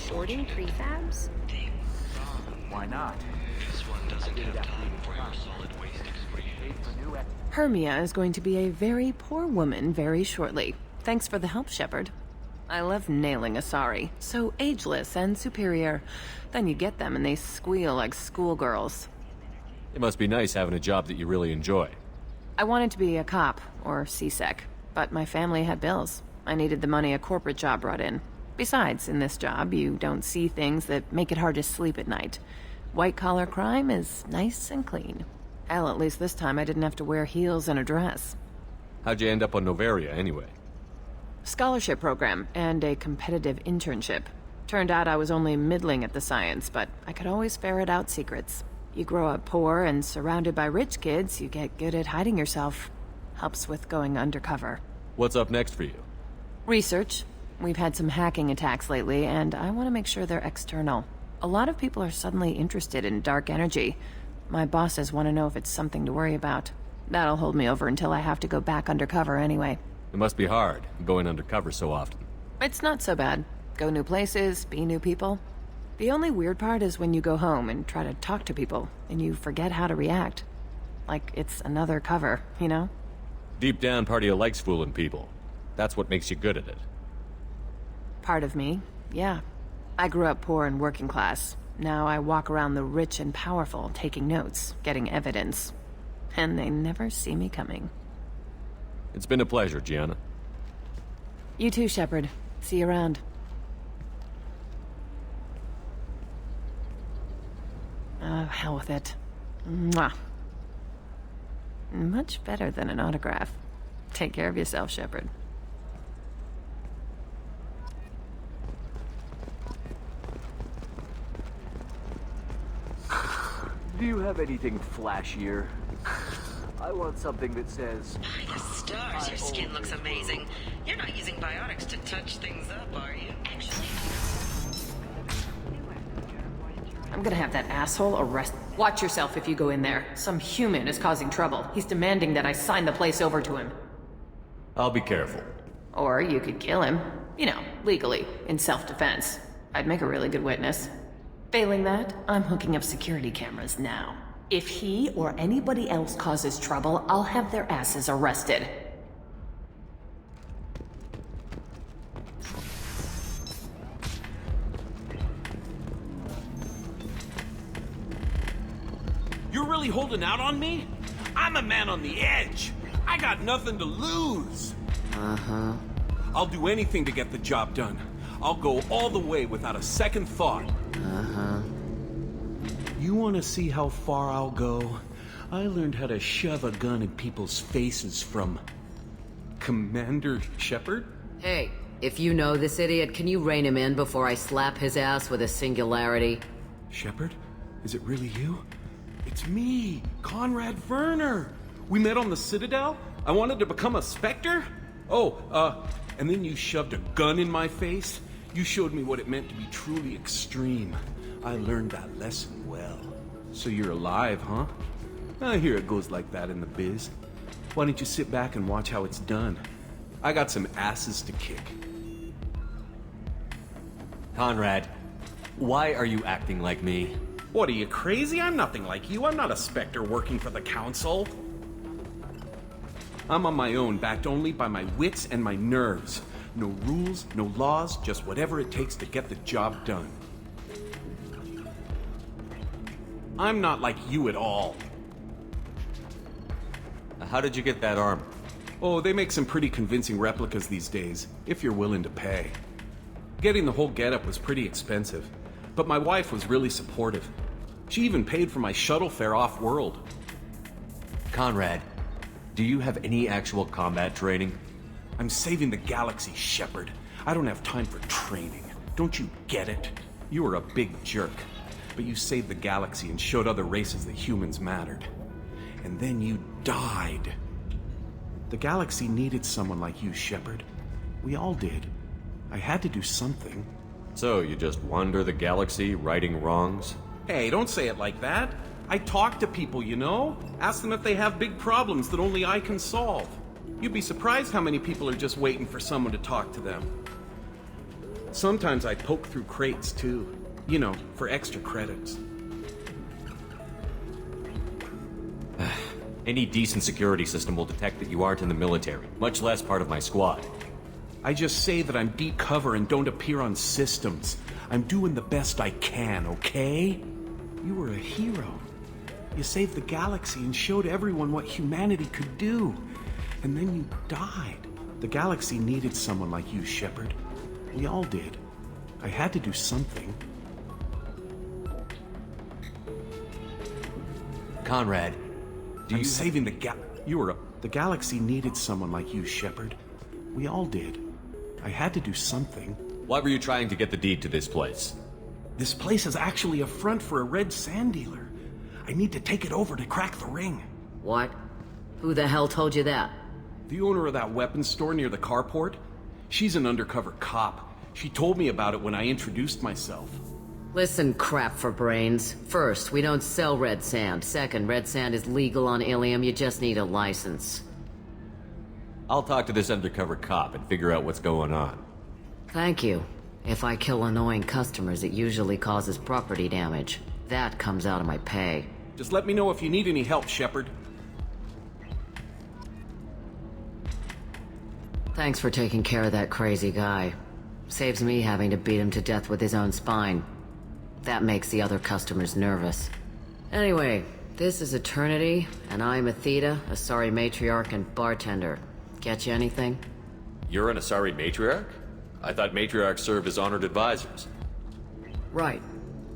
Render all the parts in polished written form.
Shorting prefabs? Why not? This one doesn't have time for your solid waste excretions. Hermia is going to be a very poor woman very shortly. Thanks for the help, Shepard. I love nailing Asari. So ageless and superior. Then you get them and they squeal like schoolgirls. It must be nice having a job that you really enjoy. I wanted to be a cop, or CSEC, but my family had bills. I needed the money a corporate job brought in. Besides, in this job, you don't see things that make it hard to sleep at night. White-collar crime is nice and clean. Hell, at least this time I didn't have to wear heels and a dress. How'd you end up on Novaria, anyway? Scholarship program and a competitive internship. Turned out I was only middling at the science, but I could always ferret out secrets. You grow up poor and surrounded by rich kids, you get good at hiding yourself. Helps with going undercover. What's up next for you? Research. We've had some hacking attacks lately, and I want to make sure they're external. A lot of people are suddenly interested in dark energy. My bosses want to know if it's something to worry about. That'll hold me over until I have to go back undercover anyway. It must be hard, going undercover so often. It's not so bad. Go new places, be new people. The only weird part is when you go home and try to talk to people, and you forget how to react. Like it's another cover, you know? Deep down, part of you likes fooling people. That's what makes you good at it. Part of me, yeah. I grew up poor and working class. Now I walk around the rich and powerful, taking notes, getting evidence. And they never see me coming. It's been a pleasure, Gianna. You too, Shepard. See you around. Oh, hell with it. Mwah. Much better than an autograph. Take care of yourself, Shepard. Do you have anything flashier? I want something that says... By the stars, your skin looks amazing. You're not using biotics to touch things up, are you? Actually... I'm gonna have that asshole arrested. Watch yourself if you go in there. Some human is causing trouble. He's demanding that I sign the place over to him. I'll be careful. Or you could kill him. You know, legally, in self-defense. I'd make a really good witness. Failing that, I'm hooking up security cameras now. If he or anybody else causes trouble, I'll have their asses arrested. You're really holding out on me? I'm a man on the edge. I got nothing to lose. Uh-huh. I'll do anything to get the job done. I'll go all the way without a second thought. Uh-huh. You want to see how far I'll go? I learned how to shove a gun in people's faces from... Commander Shepard? Hey, if you know this idiot, can you rein him in before I slap his ass with a singularity? Shepard? Is it really you? It's me, Conrad Werner. We met on the Citadel? I wanted to become a Spectre? Oh, and then you shoved a gun in my face? You showed me what it meant to be truly extreme. I learned that lesson well. So you're alive, huh? I hear it goes like that in the biz. Why don't you sit back and watch how it's done? I got some asses to kick. Conrad, Why are you acting like me? What, are you crazy? I'm nothing like you. I'm not a Spectre working for the Council. I'm on my own, backed only by my wits and my nerves. No rules, no laws, just whatever it takes to get the job done. I'm not like you at all. How did you get that armor? Oh, they make some pretty convincing replicas these days, if you're willing to pay. Getting the whole getup was pretty expensive, but my wife was really supportive. She even paid for my shuttle fare off-world. Conrad, do you have any actual combat training? I'm saving the galaxy, Shepard. I don't have time for training. Don't you get it? You were a big jerk, but you saved the galaxy and showed other races that humans mattered. And then you died. The galaxy needed someone like you, Shepard. We all did. I had to do something. So, you just wander the galaxy, righting wrongs? Hey, don't say it like that. I talk to people, you know? Ask them if they have big problems that only I can solve. You'd be surprised how many people are just waiting for someone to talk to them. Sometimes I poke through crates, too. You know, for extra credits. Any decent security system will detect that you aren't in the military, much less part of my squad. I just say that I'm deep cover and don't appear on systems. I'm doing the best I can, okay? You were a hero. You saved the galaxy and showed everyone what humanity could do. And then you died. The galaxy needed someone like you, Shepard. We all did. I had to do something. Conrad, I'm saving the galaxy needed someone like you, Shepard. We all did. I had to do something. Why were you trying to get the deed to this place? This place is actually a front for a red sand dealer. I need to take it over to crack the ring. What? Who the hell told you that? The owner of that weapons store near the carport. She's an undercover cop. She told me about it when I introduced myself. Listen, crap for brains. First, we don't sell red sand. Second, red sand is legal on Ilium. You just need a license. I'll talk to this undercover cop and figure out what's going on. Thank you. If I kill annoying customers, it usually causes property damage. That comes out of my pay. Just let me know if you need any help, Shepard. Thanks for taking care of that crazy guy. Saves me having to beat him to death with his own spine. That makes the other customers nervous. Anyway, this is Eternity, and I'm Athena, Asari matriarch and bartender. Get you anything? You're an Asari matriarch? I thought matriarchs serve as honored advisors. Right.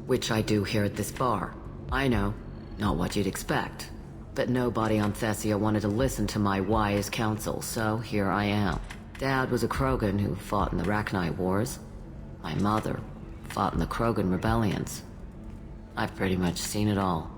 Which I do here at this bar. I know. Not what you'd expect. But nobody on Thessia wanted to listen to my wise counsel, so here I am. Dad was a Krogan who fought in the Rachni Wars. My mother fought in the Krogan rebellions. I've pretty much seen it all.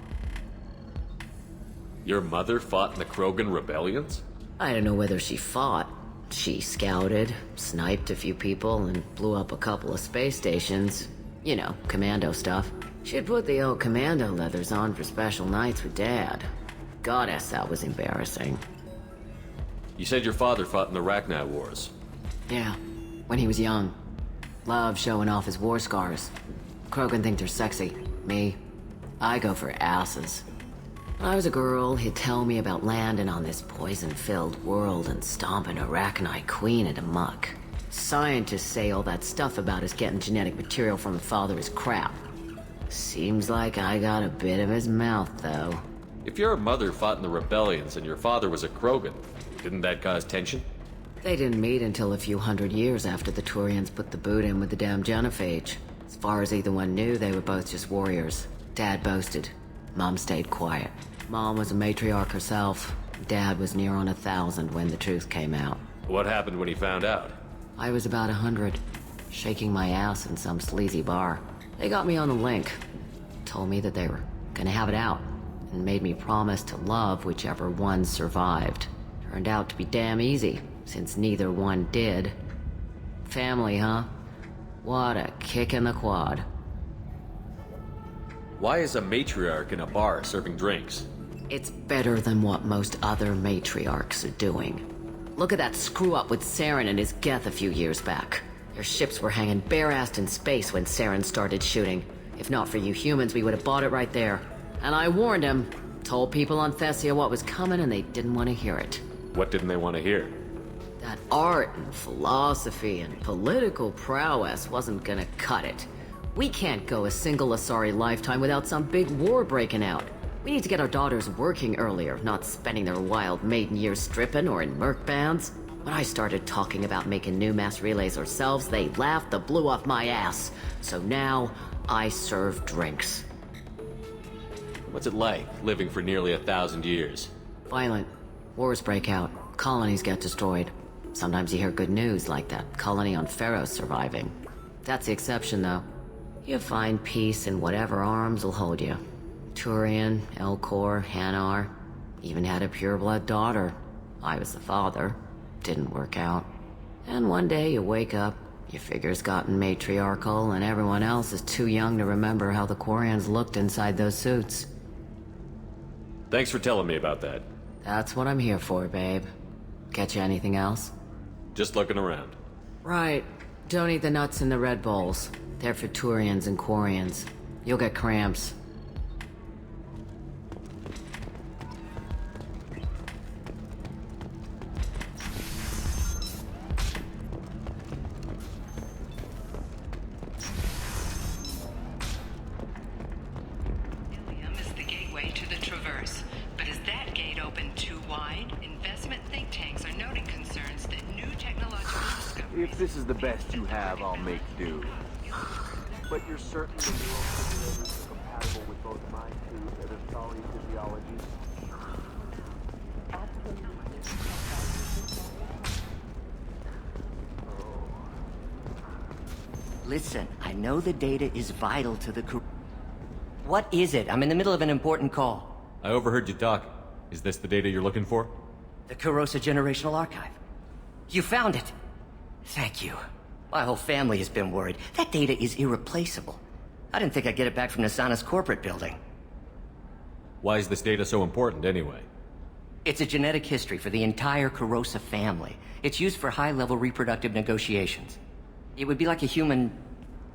Your mother fought in the Krogan rebellions? I don't know whether she fought. She scouted, sniped a few people, and blew up a couple of space stations. You know, commando stuff. She'd put the old commando leathers on for special nights with Dad. Goddess, that was embarrassing. You said your father fought in the Rachni Wars. Yeah, when he was young. Loved showing off his war scars. Krogan think they're sexy. Me, I go for asses. When I was a girl, he'd tell me about landing on this poison-filled world and stomping a Rachni queen into muck. Scientists say all that stuff about us getting genetic material from a father is crap. Seems like I got a bit of his mouth, though. If your mother fought in the rebellions and your father was a Krogan, didn't that cause tension? They didn't meet until a few hundred years after the Turians put the boot in with the damn genophage. As far as either one knew, they were both just warriors. Dad boasted. Mom stayed quiet. Mom was a matriarch herself. Dad was near on 1,000 when the truth came out. What happened when he found out? I was about 100, shaking my ass in some sleazy bar. They got me on a link. Told me that they were gonna have it out, and made me promise to love whichever one survived. Turned out to be damn easy, since neither one did. Family, huh? What a kick in the quad. Why is a matriarch in a bar serving drinks? It's better than what most other matriarchs are doing. Look at that screw-up with Saren and his Geth a few years back. Their ships were hanging bare-assed in space when Saren started shooting. If not for you humans, we would have bought it right there. And I warned him. Told people on Thessia what was coming, and they didn't want to hear it. What didn't they want to hear? That art and philosophy and political prowess wasn't gonna cut it. We can't go a single Asari lifetime without some big war breaking out. We need to get our daughters working earlier, not spending their wild maiden years stripping or in merc bands. When I started talking about making new mass relays ourselves, they laughed the blue off my ass. So now, I serve drinks. What's it like, living for nearly 1,000 years? Violent. Wars break out. Colonies get destroyed. Sometimes you hear good news, like that colony on Pharaoh surviving. That's the exception, though. You find peace in whatever arms will hold you. Turian, Elcor, Hanar. Even had a pureblood daughter. I was the father. Didn't work out. And one day you wake up, your figure's gotten matriarchal, and everyone else is too young to remember how the Quarians looked inside those suits. Thanks for telling me about that. That's what I'm here for, babe. Get you anything else? Just looking around. Right. Don't eat the nuts in the Red Bowls. They're for Turians and Quarians. You'll get cramps. Ilium is the gateway to the Traverse. But is that gate open too wide? Investment think tanks are noting concerns that new technological discoveries... If this is the best you have, I'll make do. But you're certain the neural simulators are compatible with both mind tube and Asari physiology? Listen, I know the data is vital to the crew. What is it? I'm in the middle of an important call. I overheard you talking. Is this the data you're looking for? The Kurosa Generational Archive. You found it! Thank you. My whole family has been worried. That data is irreplaceable. I didn't think I'd get it back from Nasana's corporate building. Why is this data so important, anyway? It's a genetic history for the entire Kurosa family. It's used for high-level reproductive negotiations. It would be like a human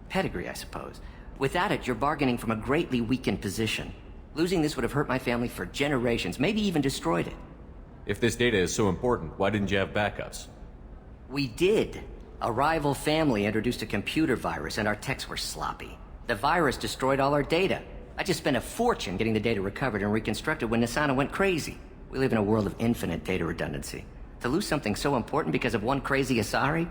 pedigree, I suppose. Without it, you're bargaining from a greatly weakened position. Losing this would have hurt my family for generations, maybe even destroyed it. If this data is so important, why didn't you have backups? We did. A rival family introduced a computer virus and our techs were sloppy. The virus destroyed all our data. I just spent a fortune getting the data recovered and reconstructed when Nasana went crazy. We live in a world of infinite data redundancy. To lose something so important because of one crazy Asari?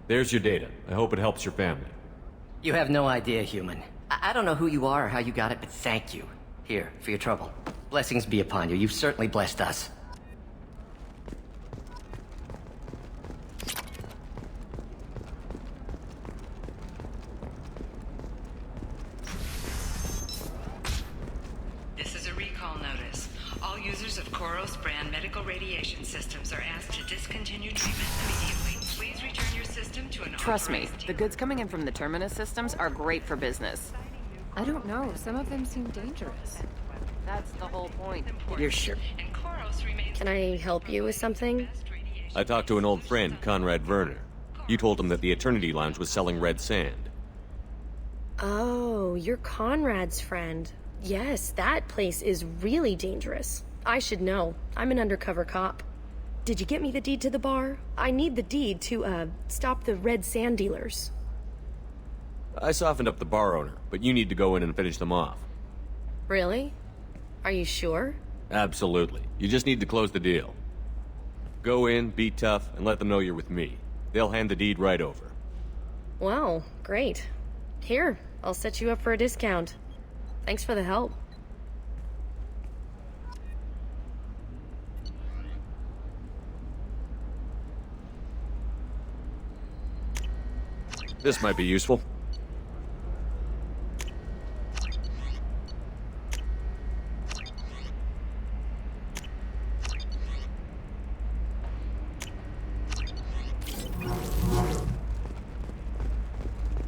There's your data. I hope it helps your family. You have no idea, human. I don't know who you are or how you got it, but thank you. Here, for your trouble. Blessings be upon you. You've certainly blessed us. This is a recall notice. All users of Koros brand medical radiation systems are asked to discontinue treatment immediately. Please return your system to an Trust me, authorized the goods coming in from the Terminus systems are great for business. I don't know. Some of them seem dangerous. That's the whole point. You're sure? And Koros remains Can I help you with something? I talked to an old friend, Conrad Werner. You told him that the Eternity Lounge was selling red sand. Oh, you're Conrad's friend. Yes, that place is really dangerous. I should know. I'm an undercover cop. Did you get me the deed to the bar? I need the deed to, stop the red sand dealers. I softened up the bar owner, but you need to go in and finish them off. Really? Are you sure? Absolutely. You just need to close the deal. Go in, be tough, and let them know you're with me. They'll hand the deed right over. Wow, great. Here, I'll set you up for a discount. Thanks for the help. This might be useful.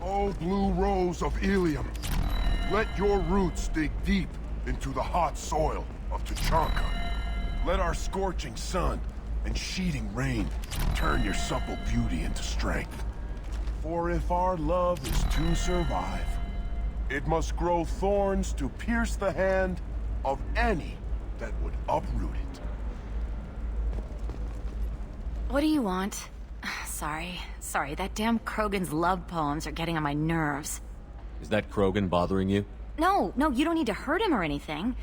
O blue rose of Ilium, let your roots dig deep into the hot soil of Tuchanka. Let our scorching sun and sheeting rain turn your supple beauty into strength. For if our love is to survive, it must grow thorns to pierce the hand of any that would uproot it. What do you want? Sorry, that damn Krogan's love poems are getting on my nerves. Is that Krogan bothering you? No, you don't need to hurt him or anything.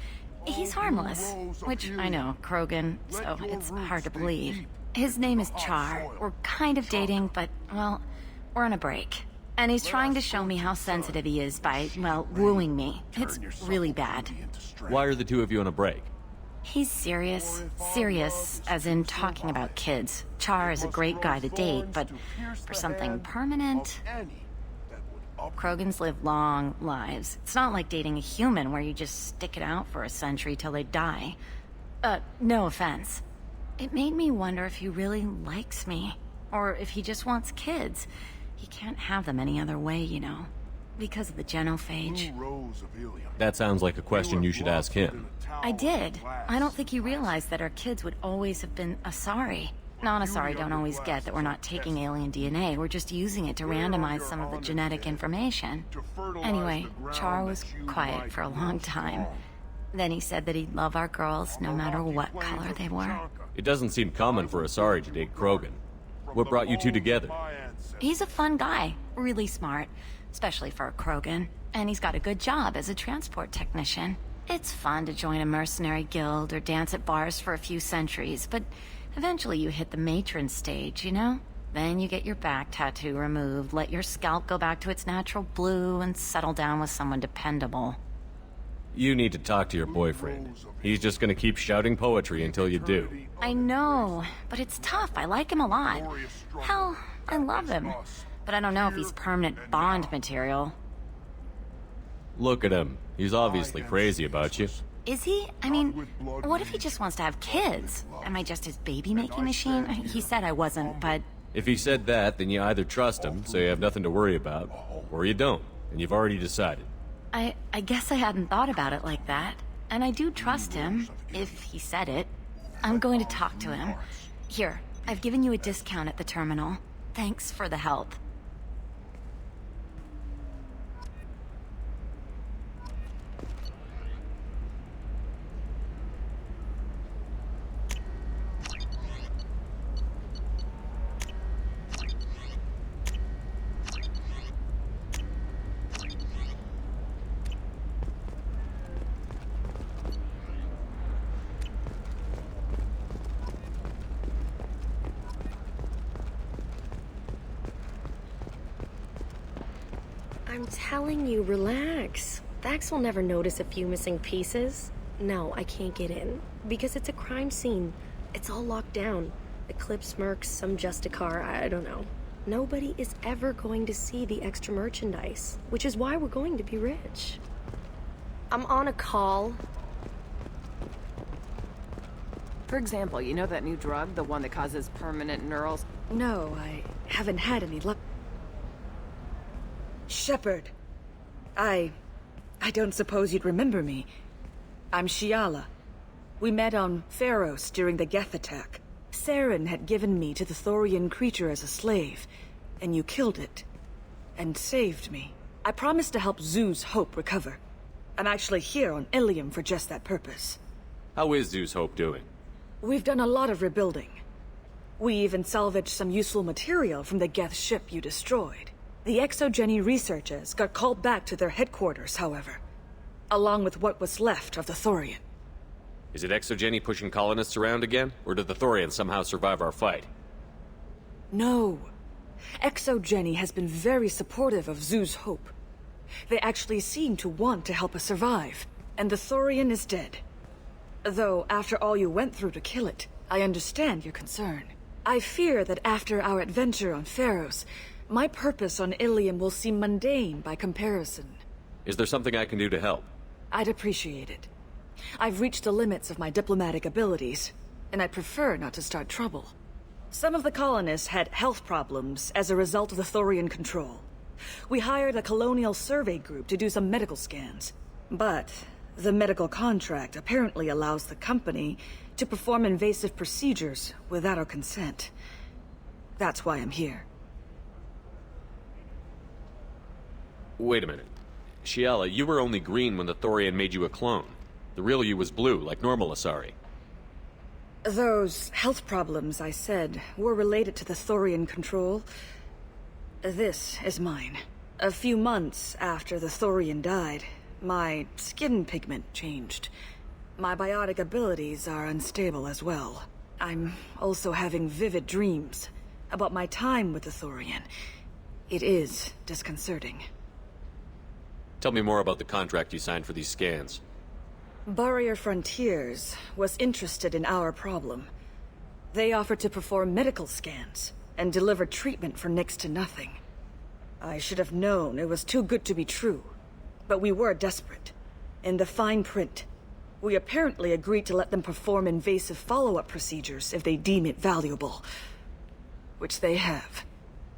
He's harmless. Which, I know, Krogan, so it's hard to believe. His name is Char. We're kind of dating, but, well, we're on a break. And he's trying to show me how sensitive he is by, well, wooing me. It's really bad. Why are the two of you on a break? He's serious. Serious, as in talking about kids. Char is a great guy to date, but for something permanent... Krogans live long lives. It's not like dating a human where you just stick it out for a century till they die. No offense. It made me wonder if he really likes me. Or if he just wants kids. He can't have them any other way, you know. Because of the genophage. That sounds like a question you should ask him. I did. I don't think he realized that our kids would always have been Asari. Non-Asari don't always get that we're not taking alien DNA, we're just using it to randomize some of the genetic information. Anyway, Char was quiet for a long time. Then he said that he'd love our girls no matter what color they were. It doesn't seem common for Asari to date Krogan. What brought you two together? He's a fun guy, really smart, especially for a Krogan. And he's got a good job as a transport technician. It's fun to join a mercenary guild or dance at bars for a few centuries, but eventually you hit the matron stage, you know? Then you get your back tattoo removed, let your scalp go back to its natural blue, and settle down with someone dependable. You need to talk to your boyfriend. He's just gonna keep shouting poetry until you do. I know, but it's tough. I like him a lot. Hell, I love him. But I don't know if he's permanent Bond material. Look at him. He's obviously crazy about you. Is he? I mean, what if he just wants to have kids? Am I just his baby-making machine? He said I wasn't, but... If he said that, then you either trust him, so you have nothing to worry about, or you don't, and you've already decided. I guess I hadn't thought about it like that. And I do trust him, if he said it. I'm going to talk to him. Here, I've given you a discount at the terminal. Thanks for the help. I'm telling you, relax. Vax will never notice a few missing pieces. No, I can't get in. Because it's a crime scene. It's all locked down. Eclipse mercs, some Justicar, I don't know. Nobody is ever going to see the extra merchandise, which is why we're going to be rich. I'm on a call. For example, you know that new drug, the one that causes permanent neural... No, I haven't had any luck. Shepard. I don't suppose you'd remember me. I'm Shiala. We met on Pharos during the Geth attack. Saren had given me to the Thorian creature as a slave, and you killed it. And saved me. I promised to help Zeus Hope recover. I'm actually here on Ilium for just that purpose. How is Zeus Hope doing? We've done a lot of rebuilding. We even salvaged some useful material from the Geth ship you destroyed. The Exogeny researchers got called back to their headquarters, however, along with what was left of the Thorian. Is it Exogeny pushing colonists around again, or did the Thorians somehow survive our fight? No. Exogeny has been very supportive of Zeus Hope. They actually seem to want to help us survive, and the Thorian is dead. Though, after all you went through to kill it, I understand your concern. I fear that after our adventure on Pharos, my purpose on Ilium will seem mundane by comparison. Is there something I can do to help? I'd appreciate it. I've reached the limits of my diplomatic abilities, and I'd prefer not to start trouble. Some of the colonists had health problems as a result of the Thorian control. We hired a colonial survey group to do some medical scans. But the medical contract apparently allows the company to perform invasive procedures without our consent. That's why I'm here. Wait a minute. Shiala, you were only green when the Thorian made you a clone. The real you was blue, like normal Asari. Those health problems I said were related to the Thorian control. This is mine. A few months after the Thorian died, my skin pigment changed. My biotic abilities are unstable as well. I'm also having vivid dreams about my time with the Thorian. It is disconcerting. Tell me more about the contract you signed for these scans. Barrier Frontiers was interested in our problem. They offered to perform medical scans and deliver treatment for next to nothing. I should have known it was too good to be true, but we were desperate. In the fine print, we apparently agreed to let them perform invasive follow-up procedures if they deem it valuable. Which they have.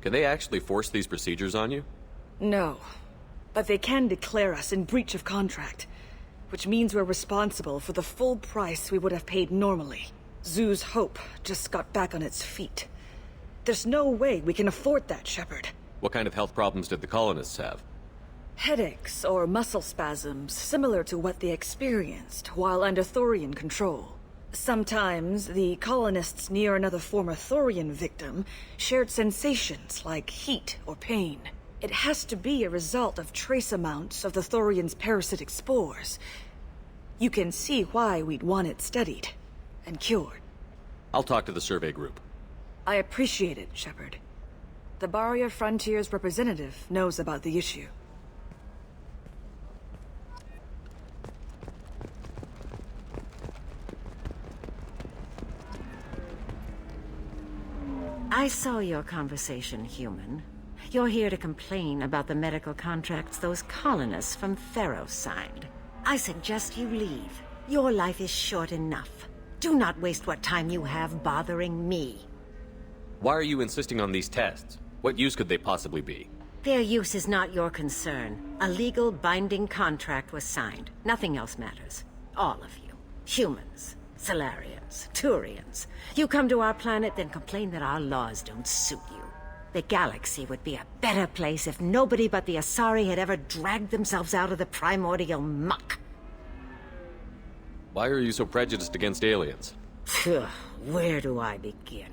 Can they actually force these procedures on you? No. But they can declare us in breach of contract, which means we're responsible for the full price we would have paid normally. Zoo's Hope just got back on its feet. There's no way we can afford that, Shepard. What kind of health problems did the colonists have? Headaches or muscle spasms, similar to what they experienced while under Thorian control. Sometimes, the colonists near another former Thorian victim shared sensations like heat or pain. It has to be a result of trace amounts of the Thorian's parasitic spores. You can see why we'd want it studied and cured. I'll talk to the survey group. I appreciate it, Shepard. The Barrier Frontiers representative knows about the issue. I saw your conversation, human. You're here to complain about the medical contracts those colonists from Theros signed. I suggest you leave. Your life is short enough. Do not waste what time you have bothering me. Why are you insisting on these tests? What use could they possibly be? Their use is not your concern. A legal binding contract was signed. Nothing else matters. All of you. Humans, Salarians, Turians. You come to our planet, then complain that our laws don't suit you. The galaxy would be a better place if nobody but the Asari had ever dragged themselves out of the primordial muck. Why are you so prejudiced against aliens? Where do I begin?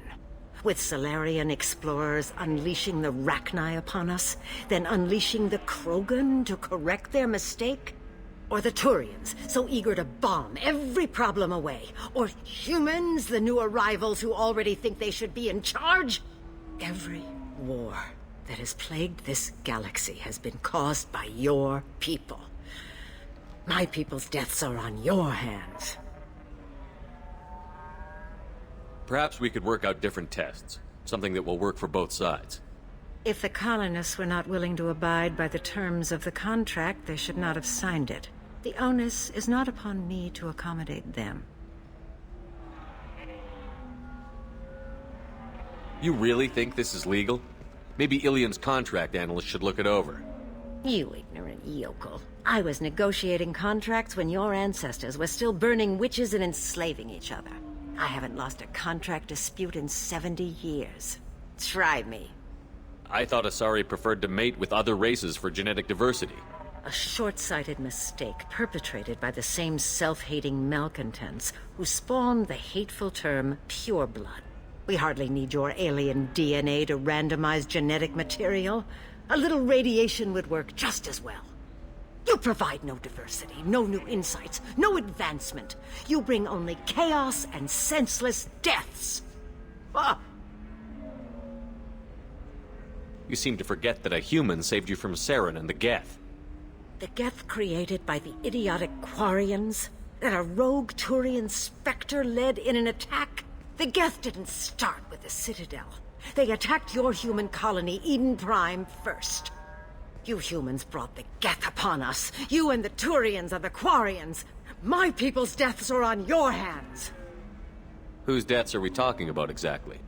With Salarian explorers unleashing the Rachni upon us, then unleashing the Krogan to correct their mistake? Or the Turians, so eager to bomb every problem away? Or humans, the new arrivals who already think they should be in charge? Every war that has plagued this galaxy has been caused by your people. My people's deaths are on your hands. Perhaps we could work out different tests. Something that will work for both sides. If the colonists were not willing to abide by the terms of the contract, they should not have signed it. The onus is not upon me to accommodate them. You really think this is legal? Maybe Ilium's contract analyst should look it over. You ignorant yokel. I was negotiating contracts when your ancestors were still burning witches and enslaving each other. I haven't lost a contract dispute in 70 years. Try me. I thought Asari preferred to mate with other races for genetic diversity. A short-sighted mistake perpetrated by the same self-hating malcontents who spawned the hateful term pureblood. We hardly need your alien DNA to randomize genetic material. A little radiation would work just as well. You provide no diversity, no new insights, no advancement. You bring only chaos and senseless deaths. Ah! You seem to forget that a human saved you from Saren and the Geth. The Geth created by the idiotic Quarians? That a rogue Turian Spectre led in an attack? The Geth didn't start with the Citadel. They attacked your human colony, Eden Prime, first. You humans brought the Geth upon us. You and the Turians are the Quarians. My people's deaths are on your hands. Whose deaths are we talking about exactly?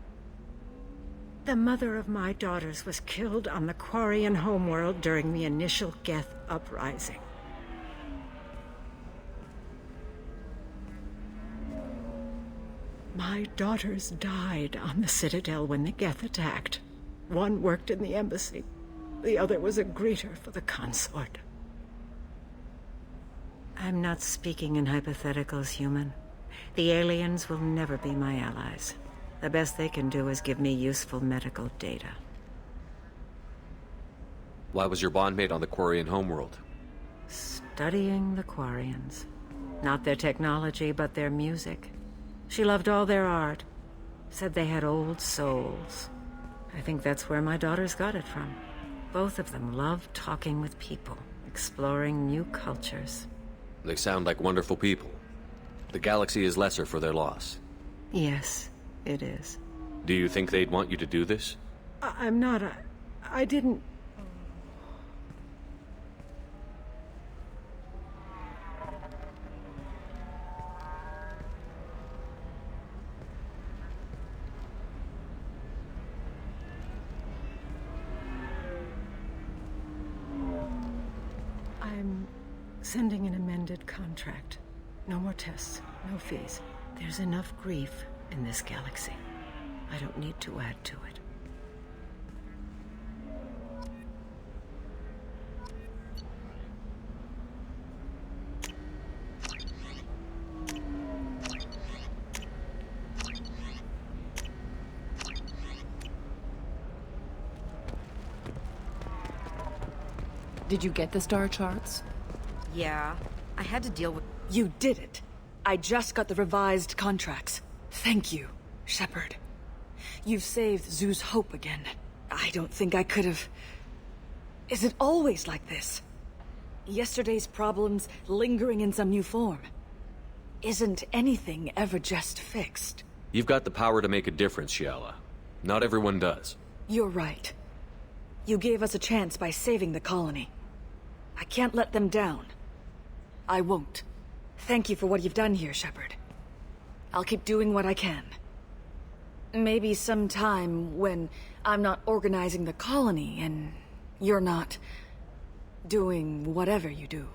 The mother of my daughters was killed on the Quarian homeworld during the initial Geth uprising. My daughters died on the Citadel when the Geth attacked. One worked in the embassy. The other was a greeter for the consort. I'm not speaking in hypotheticals, human. The aliens will never be my allies. The best they can do is give me useful medical data. Why was your bondmate on the Quarian homeworld? Studying the Quarians. Not their technology, but their music. She loved all their art. Said they had old souls. I think that's where my daughters got it from. Both of them loved talking with people, exploring new cultures. They sound like wonderful people. The galaxy is lesser for their loss. Yes, it is. Do you think they'd want you to do this? I'm not. I didn't. I'm sending an amended contract. No more tests, no fees. There's enough grief in this galaxy. I don't need to add to it. Did you get the star charts? Yeah, I had to deal with... You did it. I just got the revised contracts. Thank you, Shepard. You've saved Zoo's hope again. I don't think I could have... Is it always like this? Yesterday's problems lingering in some new form. Isn't anything ever just fixed? You've got the power to make a difference, Shiala. Not everyone does. You're right. You gave us a chance by saving the colony. I can't let them down. I won't. Thank you for what you've done here, Shepard. I'll keep doing what I can. Maybe sometime when I'm not organizing the colony and you're not doing whatever you do.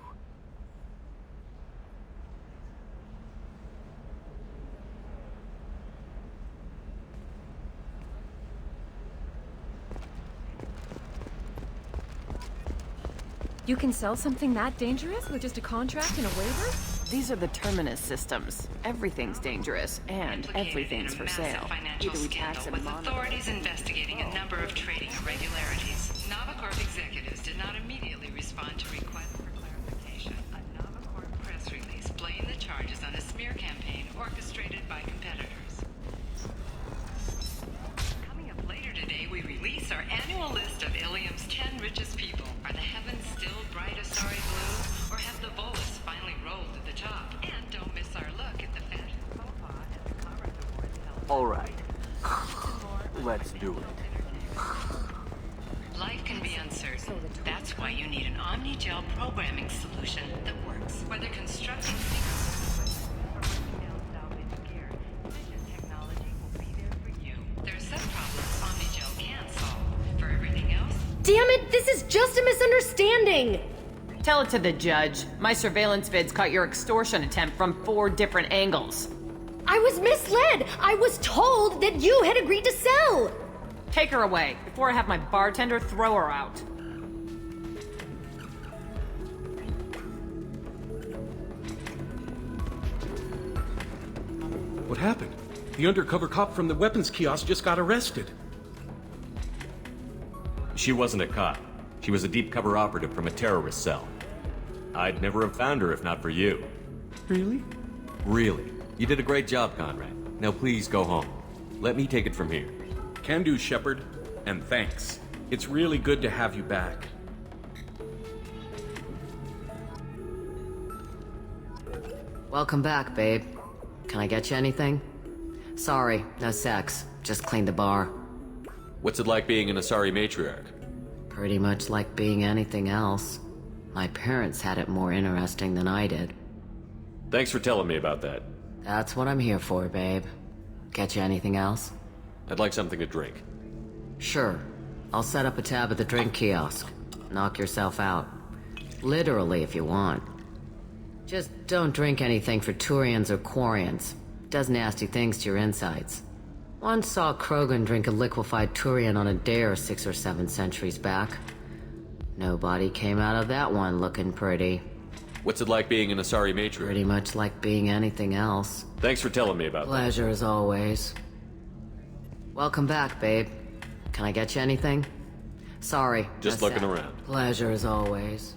You can sell something that dangerous with just a contract and a waiver? These are the Terminus systems. Everything's dangerous, and everything's for sale. Either we tax and with authorities investigating a number of trading irregularities. Novacorp executives did not immediately respond to requests for clarification. A Novacorp press release blamed the charges on a smear campaign orchestrated by competitors. Coming up later today, we release our annual list of Ilium's 10 richest people. Are the heavens still bright Asari blue, or have the Volus finally rolled to the top? And don't miss our look at the fashion faux pas at the Conrad Awards held. All right. Let's do it. Life can be uncertain. That's why you need an Omni-Gel programming solution that works. Whether constructing secret or breaking down salvage gear, vision technology will be there for you. There are some problems Omni-Gel can't solve. For everything else, Damn it, this is just a misunderstanding! Tell it to the judge. My surveillance vids caught your extortion attempt from 4 different angles. I was misled! I was told that you had agreed to sell! Take her away, before I have my bartender throw her out. What happened? The undercover cop from the weapons kiosk just got arrested. She wasn't a cop. She was a deep cover operative from a terrorist cell. I'd never have found her if not for you. Really? Really. You did a great job, Conrad. Now please go home. Let me take it from here. Can do, Shepard. And thanks. It's really good to have you back. Welcome back, babe. Can I get you anything? Sorry, no sex. Just cleaned the bar. What's it like being an Asari matriarch? Pretty much like being anything else. My parents had it more interesting than I did. Thanks for telling me about that. That's what I'm here for, babe. Get you anything else? I'd like something to drink. Sure. I'll set up a tab at the drink kiosk. Knock yourself out. Literally, if you want. Just don't drink anything for Turians or Quarians. Does nasty things to your insides. Once saw Krogan drink a liquefied Turian on a dare 6 or 7 centuries back. Nobody came out of that one looking pretty. What's it like being an Asari matron? Pretty much like being anything else. Thanks for telling me about that. Pleasure as always. Welcome back, babe. Can I get you anything? Sorry. Just looking around. Pleasure as always.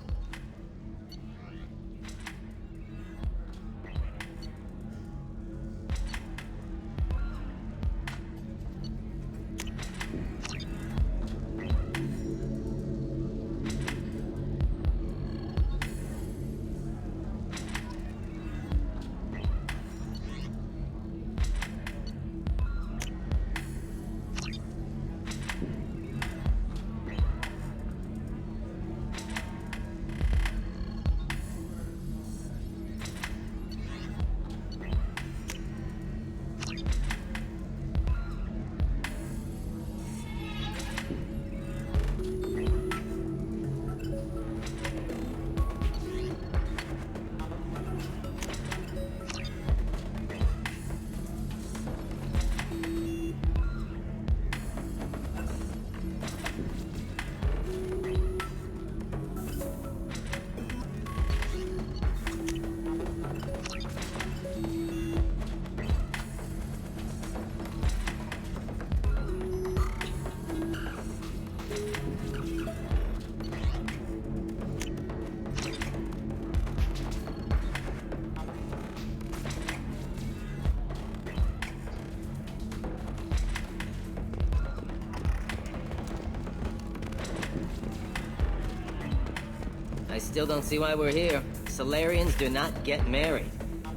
I still don't see why we're here. Salarians do not get married.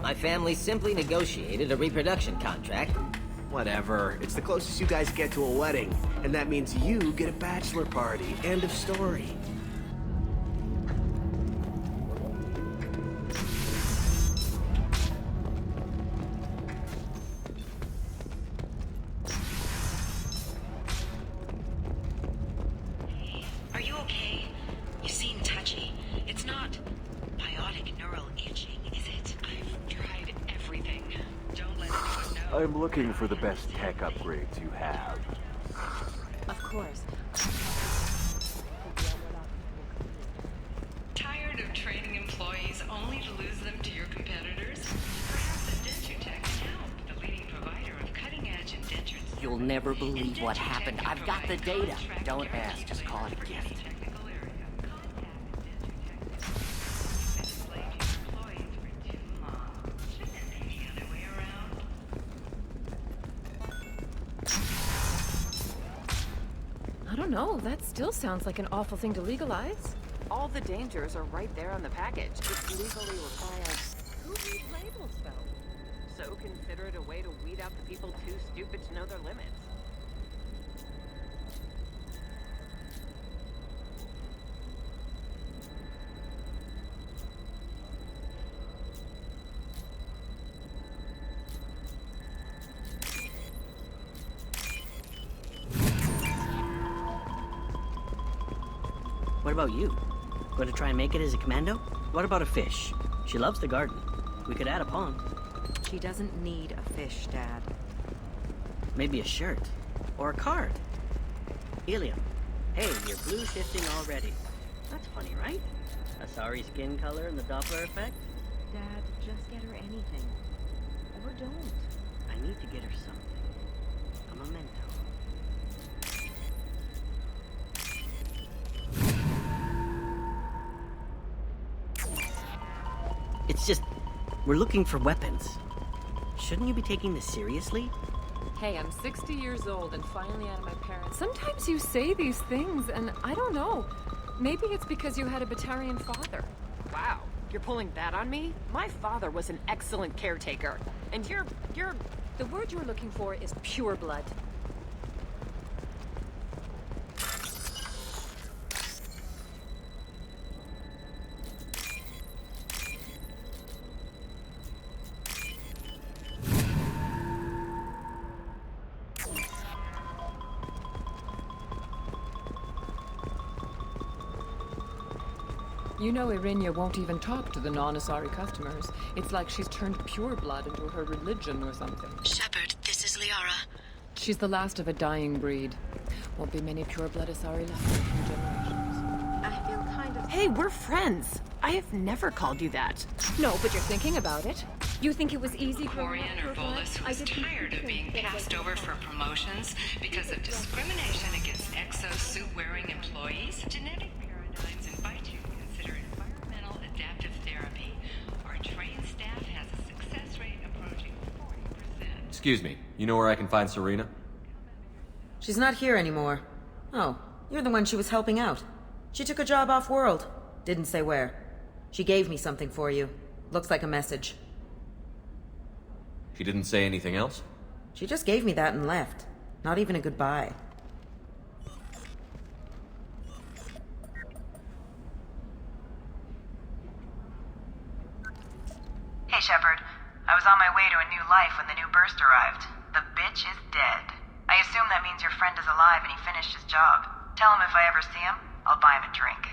My family simply negotiated a reproduction contract. Whatever. It's the closest you guys get to a wedding. And that means you get a bachelor party. End of story. Are you okay? You seem touchy. It's not biotic neural itching, is it? I've tried everything. Don't let anyone know. I'm looking for the best tech upgrades you have. Of course. Tired of training employees only to lose them to your competitors? Perhaps Indenture Tech can help, the leading provider of cutting-edge indentures. You'll never believe what happened. I've got the data. Don't ask, just call it a gift. I don't know, that still sounds like an awful thing to legalize. All the dangers are right there on the package. It's legally required. Who reads labels, though? So consider it a way to weed out the people too stupid to know their limits. What about you? Going to try and make it as a commando? What about a fish? She loves the garden. We could add a pond. She doesn't need a fish, Dad. Maybe a shirt. Or a card. Ilium. Hey, you're blue shifting already. That's funny, right? A sorry skin color and the Doppler effect? Dad, just get her anything. Or don't. I need to get her something. A memento. It's just, we're looking for weapons. Shouldn't you be taking this seriously? Hey, I'm 60 years old and finally out of my parents. Sometimes you say these things and I don't know. Maybe it's because you had a Batarian father. Wow, you're pulling that on me? My father was an excellent caretaker. And you're... The word you're looking for is pure blood. You know Irinia won't even talk to the non-Asari customers. It's like she's turned pure blood into her religion or something. Shepard, this is Liara. She's the last of a dying breed. Won't be many pure blood Asari left in a few generations. I feel kind of... Hey, we're friends. I have never called you that. No, but you're thinking about it. You think it was easy for Quarian or Volus who was tired of being passed over for promotions because of discrimination against exosuit-wearing employees? Genetic paradigms invite you to consider environmental adaptive therapy. Our trained staff has a success rate approaching 40%. Excuse me, you know where I can find Serena? She's not here anymore. Oh, you're the one she was helping out. She took a job off-world. Didn't say where. She gave me something for you. Looks like a message. She didn't say anything else? She just gave me that and left. Not even a goodbye. Hey, Shepard. I was on my way to a new life when the new burst arrived. The bitch is dead. I assume that means your friend is alive and he finished his job. Tell him if I ever see him, I'll buy him a drink.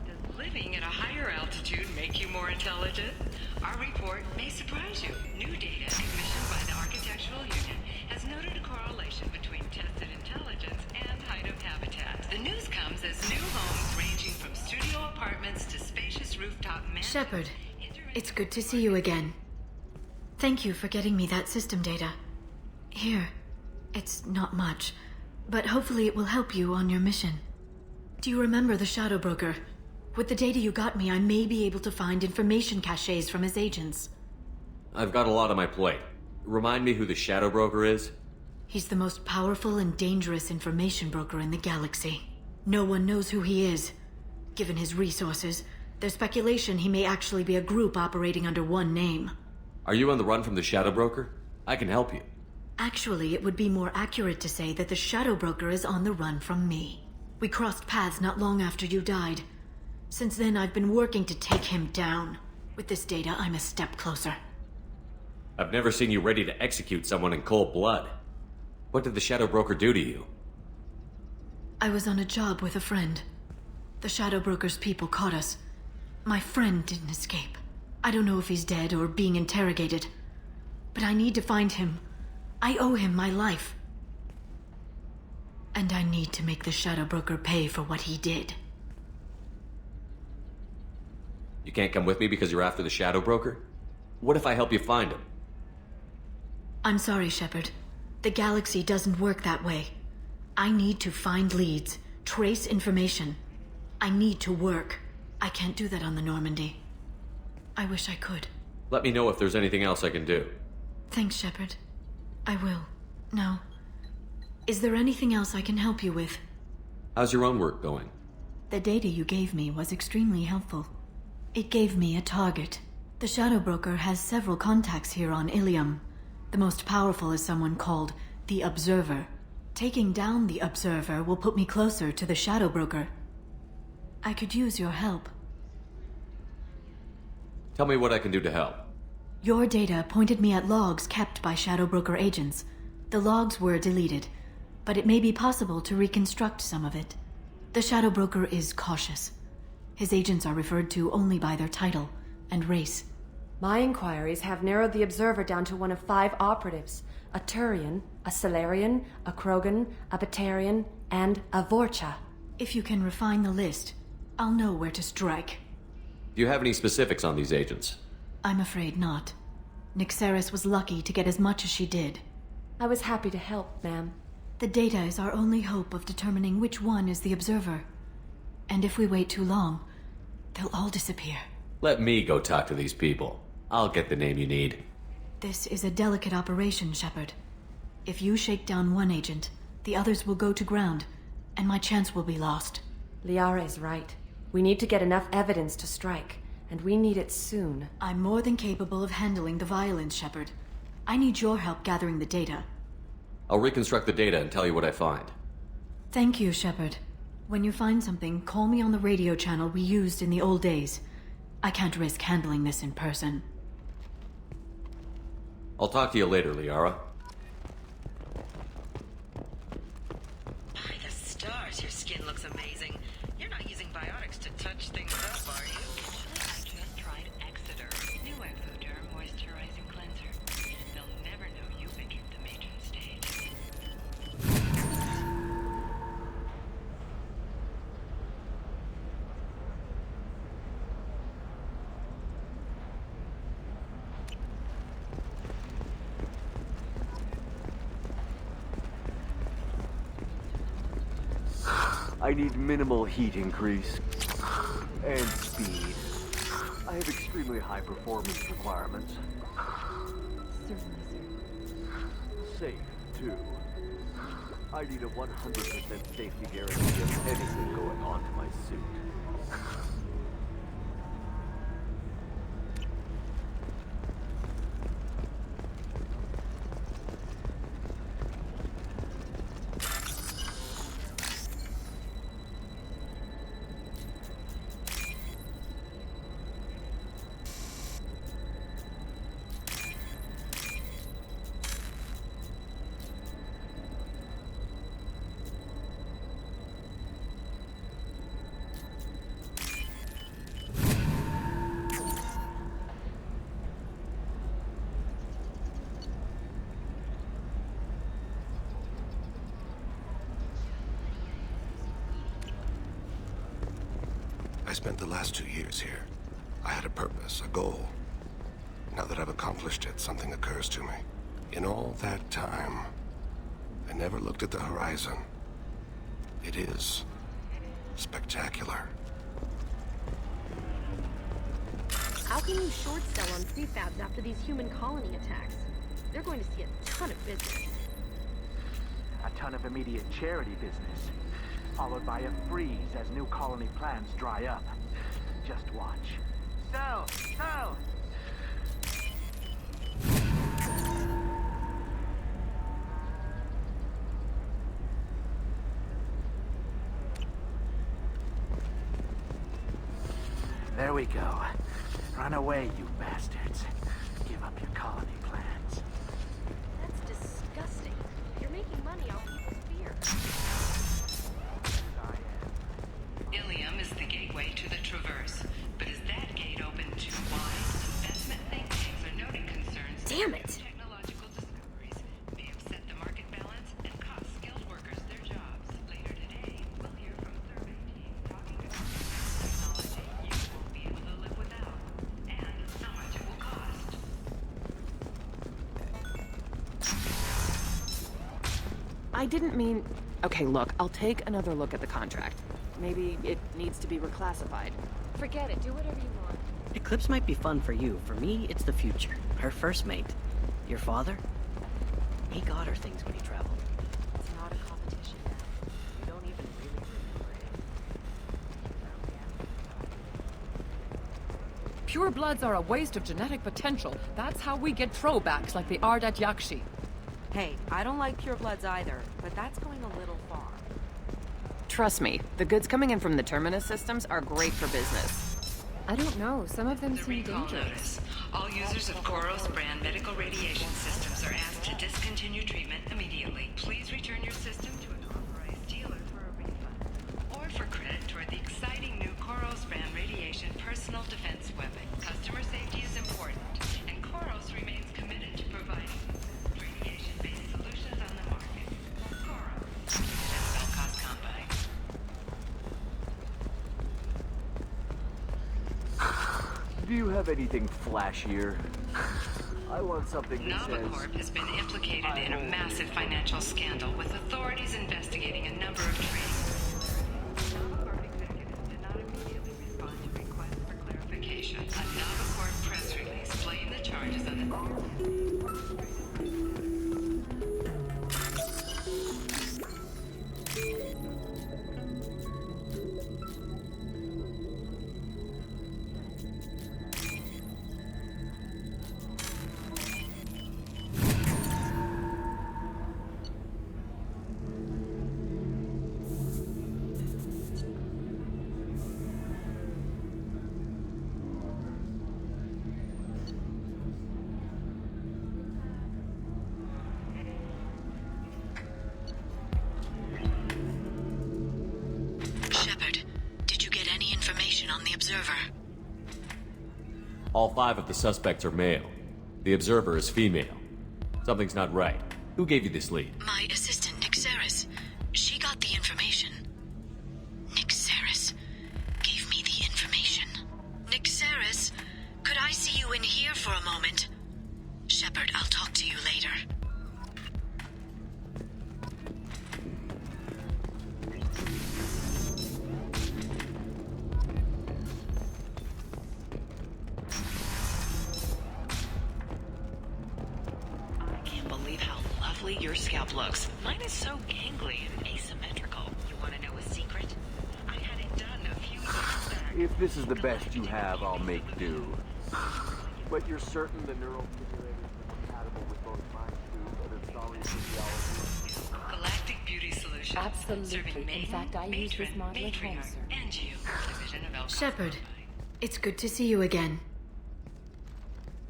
Does living at a higher altitude make you more intelligent? Our report may surprise you. New data commissioned by the Architectural Union has noted a correlation between tested intelligence and height of habitat. The news comes as new homes ranging from studio apartments to spacious rooftop mansions. Shepard, it's good to see you again. Thank you for getting me that system data. Here, it's not much, but hopefully it will help you on your mission. Do you remember the Shadow Broker? With the data you got me, I may be able to find information caches from his agents. I've got a lot on my plate. Remind me who the Shadow Broker is? He's the most powerful and dangerous information broker in the galaxy. No one knows who he is. Given his resources, there's speculation he may actually be a group operating under one name. Are you on the run from the Shadow Broker? I can help you. Actually, it would be more accurate to say that the Shadow Broker is on the run from me. We crossed paths not long after you died. Since then, I've been working to take him down. With this data, I'm a step closer. I've never seen you ready to execute someone in cold blood. What did the Shadow Broker do to you? I was on a job with a friend. The Shadow Broker's people caught us. My friend didn't escape. I don't know if he's dead or being interrogated. But I need to find him. I owe him my life. And I need to make the Shadow Broker pay for what he did. You can't come with me because you're after the Shadow Broker? What if I help you find him? I'm sorry, Shepard. The galaxy doesn't work that way. I need to find leads, trace information. I need to work. I can't do that on the Normandy. I wish I could. Let me know if there's anything else I can do. Thanks, Shepard. I will. Now, is there anything else I can help you with? How's your own work going? The data you gave me was extremely helpful. It gave me a target. The Shadow Broker has several contacts here on Ilium. The most powerful is someone called the Observer. Taking down the Observer will put me closer to the Shadow Broker. I could use your help. Tell me what I can do to help. Your data pointed me at logs kept by Shadow Broker agents. The logs were deleted, but it may be possible to reconstruct some of it. The Shadow Broker is cautious. His agents are referred to only by their title and race. My inquiries have narrowed the Observer down to one of 5 operatives. A Turian, a Salarian, a Krogan, a Batarian, and a Vorcha. If you can refine the list, I'll know where to strike. Do you have any specifics on these agents? I'm afraid not. Nyxeris was lucky to get as much as she did. I was happy to help, ma'am. The data is our only hope of determining which one is the Observer. And if we wait too long, they'll all disappear. Let me go talk to these people. I'll get the name you need. This is a delicate operation, Shepard. If you shake down one agent, the others will go to ground, and my chance will be lost. Liara is right. We need to get enough evidence to strike, and we need it soon. I'm more than capable of handling the violence, Shepard. I need your help gathering the data. I'll reconstruct the data and tell you what I find. Thank you, Shepard. When you find something, call me on the radio channel we used in the old days. I can't risk handling this in person. I'll talk to you later, Liara. By the stars, your skin looks amazing. You're not using biotics to touch things up, are you? Actually, I just tried Exeter. New Ectoderm moisturizing cleanser. They'll never know you've entered the matron stage. I need minimal heat increase and speed. I have extremely high performance requirements. Safe, too. I need a 100% safety guarantee of anything going on to my suit. I spent the last 2 years here. I had a purpose, a goal. Now that I've accomplished it, something occurs to me. In all that time, I never looked at the horizon. It is spectacular. How can you short sell on prefabs after these human colony attacks? They're going to see a ton of business. A ton of immediate charity business, followed by a freeze as new colony plans dry up. Just watch. Sell! Sell! There we go. Run away, you bastards. Give up your colony plans. That's disgusting. You're making money off people's fear. Ilium is the gateway to the Traverse, but is that gate open too wide? Investment think tanks are noting concerns. Damn it! Technological discoveries may upset the market balance and cost skilled workers their jobs. Later today, we'll hear from survey teams talking about technology you won't be able to live without, and how much it will cost. I didn't mean... Okay, look, I'll take another look at the contract. Maybe it needs to be reclassified. Forget it. Do whatever you want. Eclipse might be fun for you. For me, it's the future. Her first mate. Your father? He got her things when he traveled. It's not a competition now. You don't even really remember it. Pure bloods are a waste of genetic potential. That's how we get throwbacks like the Ardat Yakshi. Hey, I don't like purebloods either, but that's going a little far. Trust me, the goods coming in from the Terminus systems are great for business. I don't know. Some of them The seem recall dangerous. notice. All users of Koros brand medical radiation systems are asked to discontinue treatment immediately. Please return your system to an authorized dealer for a refund, or for credit toward the exciting new Koros brand radiation personal defense weapon. Customer safety is important, and Koros remains committed to providing radiation-based solutions on the market. Koros, spell cost combine. Do you have anything flashier? I want something that says... Novacorp has been implicated in a massive financial scandal, with authorities investigating a number of trades. Novacorp executives did not immediately respond to requests for clarification. A Novacorp press release blamed the charges on the... All 5 of the suspects are male. The observer is female. Something's not right. Who gave you this lead? My assistant, Nixeris. She got the information. Nixeris gave me the information. Nixeris, could I see you in here for a moment? Shepard, I'll talk to you later. Your scalp looks. Mine is so gangly and asymmetrical. You want to know a secret? I had it done a few years back. If this is the best you have, I'll make do. But you're certain the neural stimulators are compatible with both mind tube and its solid physiology? Galactic Beauty Solution. Absolutely. In fact, I use this model at home, sir. And you. Division of Alcohol. Shepard, it's good to see you again.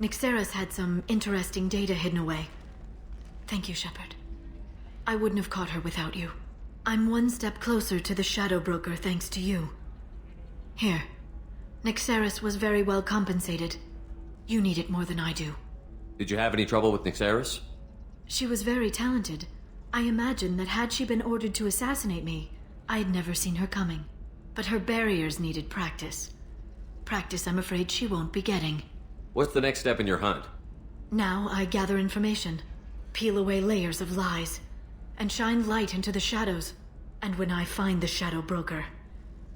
Nixeris had some interesting data hidden away. Thank you, Shepard. I wouldn't have caught her without you. I'm one step closer to the Shadow Broker thanks to you. Here. Nixeris was very well compensated. You need it more than I do. Did you have any trouble with Nixeris? She was very talented. I imagine that had she been ordered to assassinate me, I'd never seen her coming. But her barriers needed practice. Practice I'm afraid she won't be getting. What's the next step in your hunt? Now I gather information. Peel away layers of lies, and shine light into the shadows. And when I find the Shadow Broker,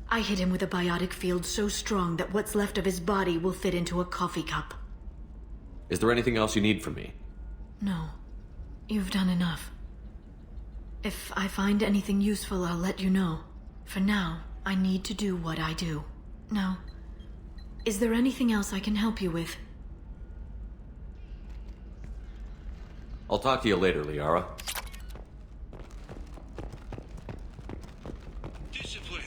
I hit him with a biotic field so strong that what's left of his body will fit into a coffee cup. Is there anything else you need from me? No. You've done enough. If I find anything useful, I'll let you know. For now, I need to do what I do. Now, is there anything else I can help you with? I'll talk to you later, Liara. Discipline,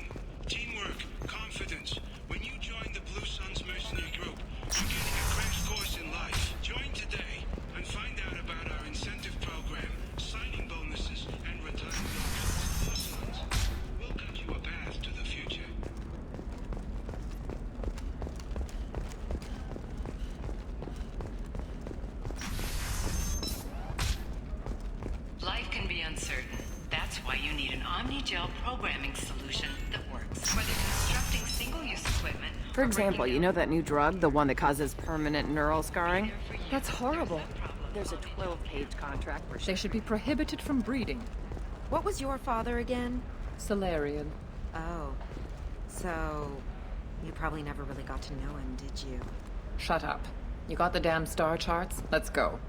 teamwork, confidence. When you join the Blue Suns mercenary group, you're getting a crash course in life. Join today and find out about our incentive program, signing bonuses, and retirement options. Blue Suns will cut you a path to the future. Life can be uncertain. That's why you need an omni-gel programming solution that works. Whether constructing single-use equipment... For example, you know that new drug, the one that causes permanent neural scarring? That's horrible. There's a 12-page contract where They should be prohibited from breeding. What was your father again? Salarian. Oh. So... you probably never really got to know him, did you? Shut up. You got the damn star charts? Let's go.